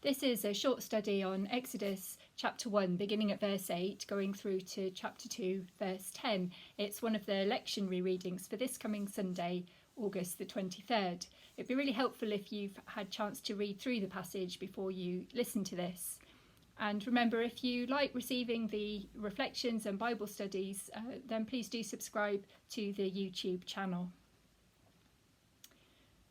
This is a short study on Exodus chapter 1, beginning at verse 8, going through to chapter 2, verse 10. It's one of the lectionary readings for this coming Sunday, August the 23rd. It'd be really helpful if you've had a chance to read through the passage before you listen to this. And remember, if you like receiving the reflections and Bible studies, then please do subscribe to the YouTube channel.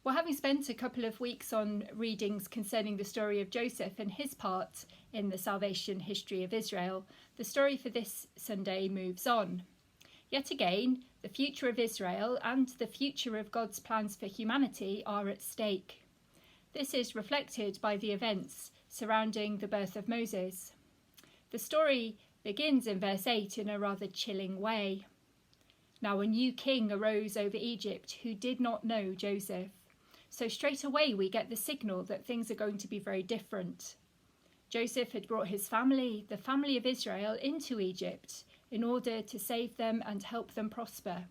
Well, having spent a couple of weeks on readings concerning the story of Joseph and his part in the salvation history of Israel, the story for this Sunday moves on. Yet again, the future of Israel and the future of God's plans for humanity are at stake. This is reflected by the events surrounding the birth of Moses. The story begins in verse 8 in a rather chilling way. Now a new king arose over Egypt who did not know Joseph. So straight away we get the signal that things are going to be very different. Joseph had brought his family, the family of Israel, into Egypt in order to save them and help them prosper.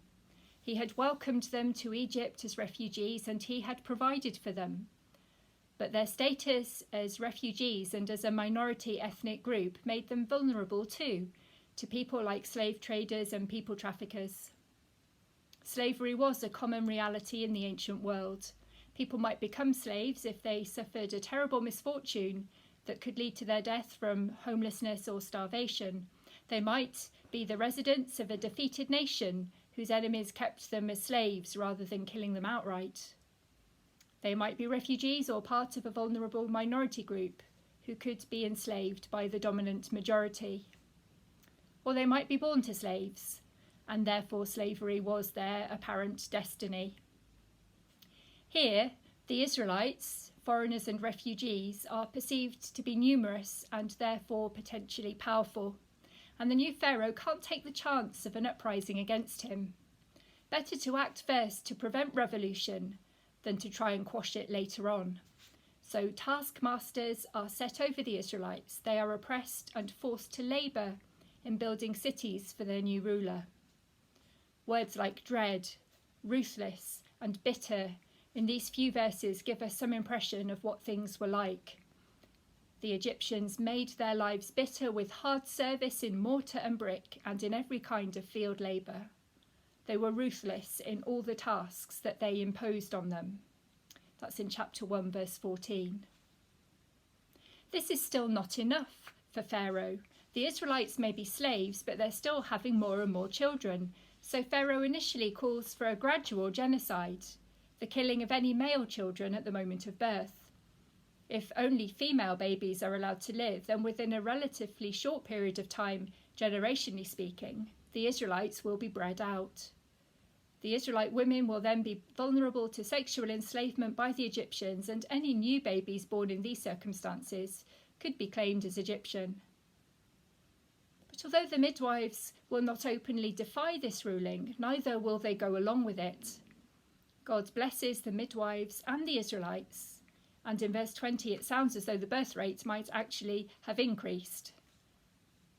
He had welcomed them to Egypt as refugees and he had provided for them. But their status as refugees and as a minority ethnic group made them vulnerable too to people like slave traders and people traffickers. Slavery was a common reality in the ancient world. People might become slaves if they suffered a terrible misfortune that could lead to their death from homelessness or starvation. They might be the residents of a defeated nation whose enemies kept them as slaves rather than killing them outright. They might be refugees or part of a vulnerable minority group who could be enslaved by the dominant majority. Or they might be born to slaves, and therefore slavery was their apparent destiny. Here, the Israelites, foreigners and refugees, are perceived to be numerous and therefore potentially powerful, and the new Pharaoh can't take the chance of an uprising against him. Better to act first to prevent revolution than to try and quash it later on. So taskmasters are set over the Israelites. They are oppressed and forced to labour in building cities for their new ruler. Words like dread, ruthless and bitter in these few verses give us some impression of what things were like. The Egyptians made their lives bitter with hard service in mortar and brick and in every kind of field labour. They were ruthless in all the tasks that they imposed on them. That's in chapter 1, verse 14. This is still not enough for Pharaoh. The Israelites may be slaves, but they're still having more and more children. So Pharaoh initially calls for a gradual genocide, the killing of any male children at the moment of birth. If only female babies are allowed to live, then within a relatively short period of time, generationally speaking, the Israelites will be bred out. The Israelite women will then be vulnerable to sexual enslavement by the Egyptians, and any new babies born in these circumstances could be claimed as Egyptian. But although the midwives will not openly defy this ruling, neither will they go along with it. God blesses the midwives and the Israelites, and in verse 20 it sounds as though the birth rate might actually have increased.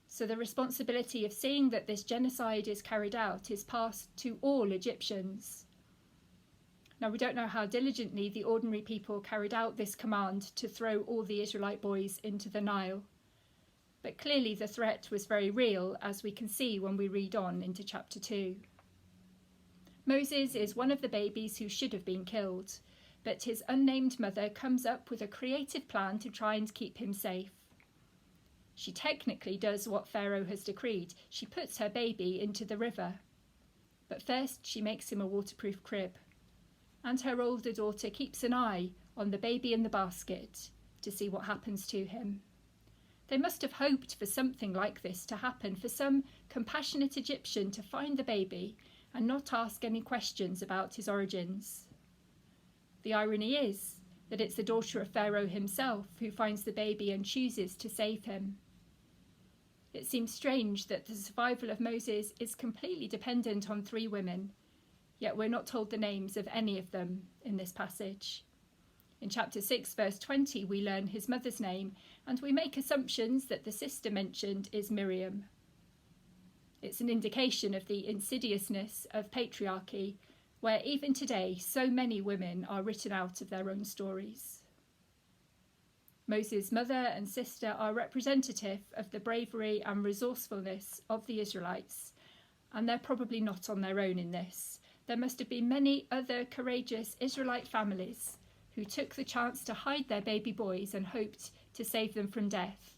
So the responsibility of seeing that this genocide is carried out is passed to all Egyptians. Now we don't know how diligently the ordinary people carried out this command to throw all the Israelite boys into the Nile, but clearly the threat was very real, as we can see when we read on into chapter 2. Moses is one of the babies who should have been killed, but his unnamed mother comes up with a creative plan to try and keep him safe. She technically does what Pharaoh has decreed. She puts her baby into the river. But first she makes him a waterproof crib. And her older daughter keeps an eye on the baby in the basket to see what happens to him. They must have hoped for something like this to happen, for some compassionate Egyptian to find the baby and not ask any questions about his origins. The irony is that it's the daughter of Pharaoh himself who finds the baby and chooses to save him. It seems strange that the survival of Moses is completely dependent on 3 women, yet we're not told the names of any of them in this passage. In chapter 6, verse 20, we learn his mother's name, and we make assumptions that the sister mentioned is Miriam. It's an indication of the insidiousness of patriarchy, where even today so many women are written out of their own stories. Moses' mother and sister are representative of the bravery and resourcefulness of the Israelites, and they're probably not on their own in this. There must have been many other courageous Israelite families who took the chance to hide their baby boys and hoped to save them from death,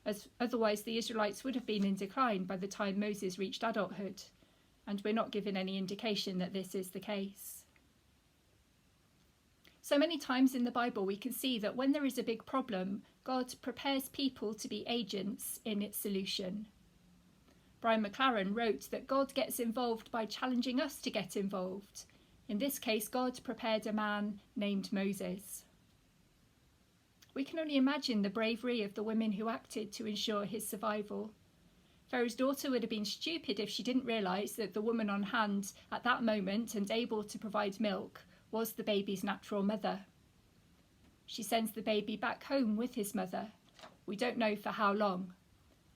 as otherwise the Israelites would have been in decline by the time Moses reached adulthood, and we're not given any indication that this is the case. So many times in the Bible we can see that when there is a big problem, God prepares people to be agents in its solution. Brian McLaren wrote that God gets involved by challenging us to get involved. In this case, God prepared a man named Moses. We can only imagine the bravery of the women who acted to ensure his survival. Pharaoh's daughter would have been stupid if she didn't realise that the woman on hand at that moment and able to provide milk was the baby's natural mother. She sends the baby back home with his mother. We don't know for how long,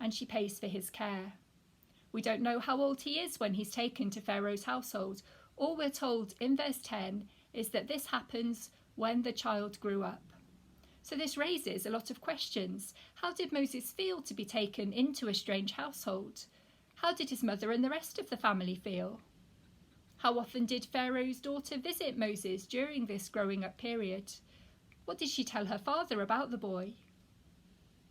and she pays for his care. We don't know how old he is when he's taken to Pharaoh's household. All we're told in verse 10 is that this happens when the child grew up. So this raises a lot of questions. How did Moses feel to be taken into a strange household? How did his mother and the rest of the family feel? How often did Pharaoh's daughter visit Moses during this growing up period? What did she tell her father about the boy?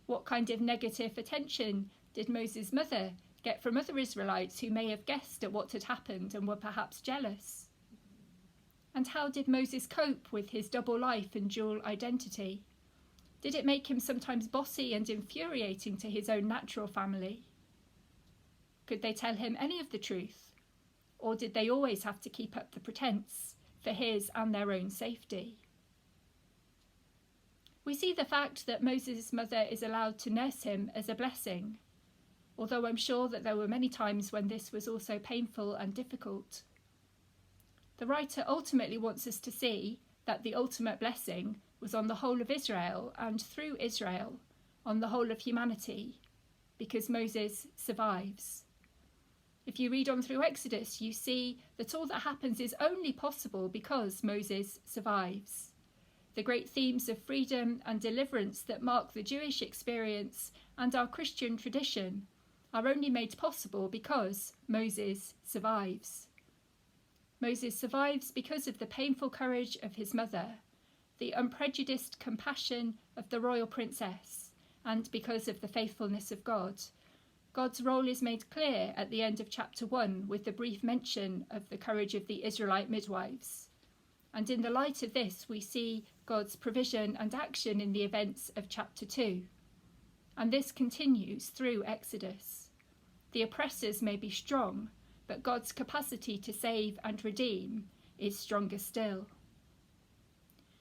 What kind of negative attention did Moses' mother get from other Israelites who may have guessed at what had happened and were perhaps jealous? And how did Moses cope with his double life and dual identity? Did it make him sometimes bossy and infuriating to his own natural family? Could they tell him any of the truth? Or did they always have to keep up the pretense for his and their own safety? We see the fact that Moses' mother is allowed to nurse him as a blessing, although I'm sure that there were many times when this was also painful and difficult. The writer ultimately wants us to see that the ultimate blessing was on the whole of Israel, and through Israel, on the whole of humanity, because Moses survives. If you read on through Exodus, you see that all that happens is only possible because Moses survives. The great themes of freedom and deliverance that mark the Jewish experience and our Christian tradition are only made possible because Moses survives. Moses survives because of the painful courage of his mother, the unprejudiced compassion of the royal princess, and because of the faithfulness of God. God's role is made clear at the end of chapter 1 with the brief mention of the courage of the Israelite midwives. And in the light of this, we see God's provision and action in the events of chapter 2. And this continues through Exodus. The oppressors may be strong, but God's capacity to save and redeem is stronger still.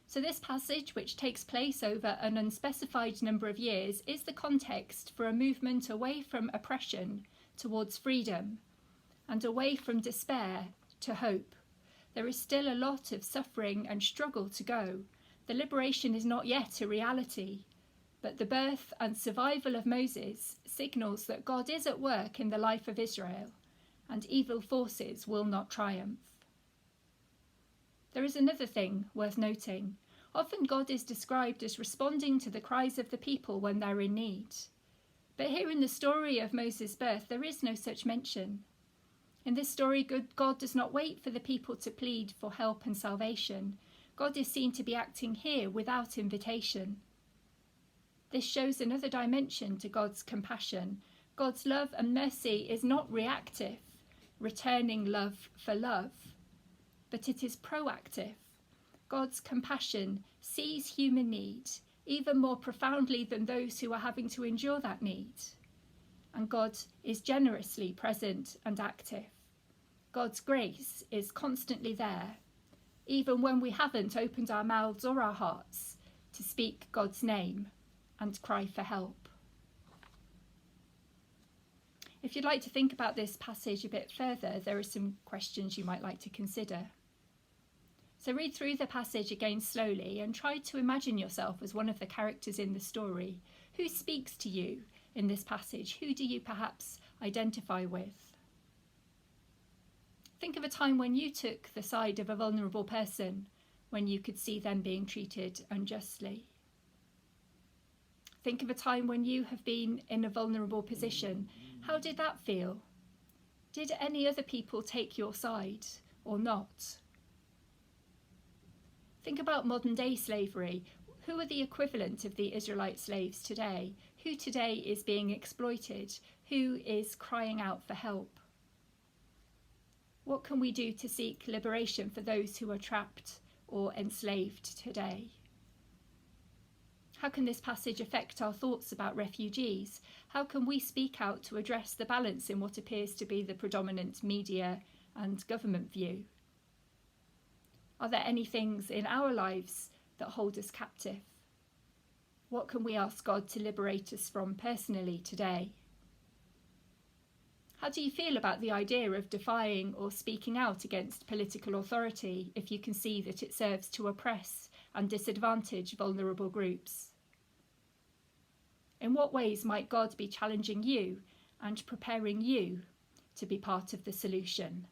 So this passage, which takes place over an unspecified number of years, is the context for a movement away from oppression towards freedom, and away from despair to hope. There is still a lot of suffering and struggle to go. The liberation is not yet a reality, but the birth and survival of Moses signals that God is at work in the life of Israel, and evil forces will not triumph. There is another thing worth noting. Often God is described as responding to the cries of the people when they're in need. But here in the story of Moses' birth, there is no such mention. In this story, God does not wait for the people to plead for help and salvation. God is seen to be acting here without invitation. This shows another dimension to God's compassion. God's love and mercy is not reactive, returning love for love, but it is proactive. God's compassion sees human need even more profoundly than those who are having to endure that need. And God is generously present and active. God's grace is constantly there, even when we haven't opened our mouths or our hearts to speak God's name and cry for help. If you'd like to think about this passage a bit further, there are some questions you might like to consider. So read through the passage again slowly and try to imagine yourself as one of the characters in the story. Who speaks to you in this passage? Who do you perhaps identify with? Think of a time when you took the side of a vulnerable person, when you could see them being treated unjustly. Think of a time when you have been in a vulnerable position. How did that feel? Did any other people take your side or not? Think about modern day slavery. Who are the equivalent of the Israelite slaves today? Who today is being exploited? Who is crying out for help? What can we do to seek liberation for those who are trapped or enslaved today? How can this passage affect our thoughts about refugees? How can we speak out to address the balance in what appears to be the predominant media and government view? Are there any things in our lives that hold us captive? What can we ask God to liberate us from personally today? How do you feel about the idea of defying or speaking out against political authority if you can see that it serves to oppress and disadvantage vulnerable groups? In what ways might God be challenging you and preparing you to be part of the solution?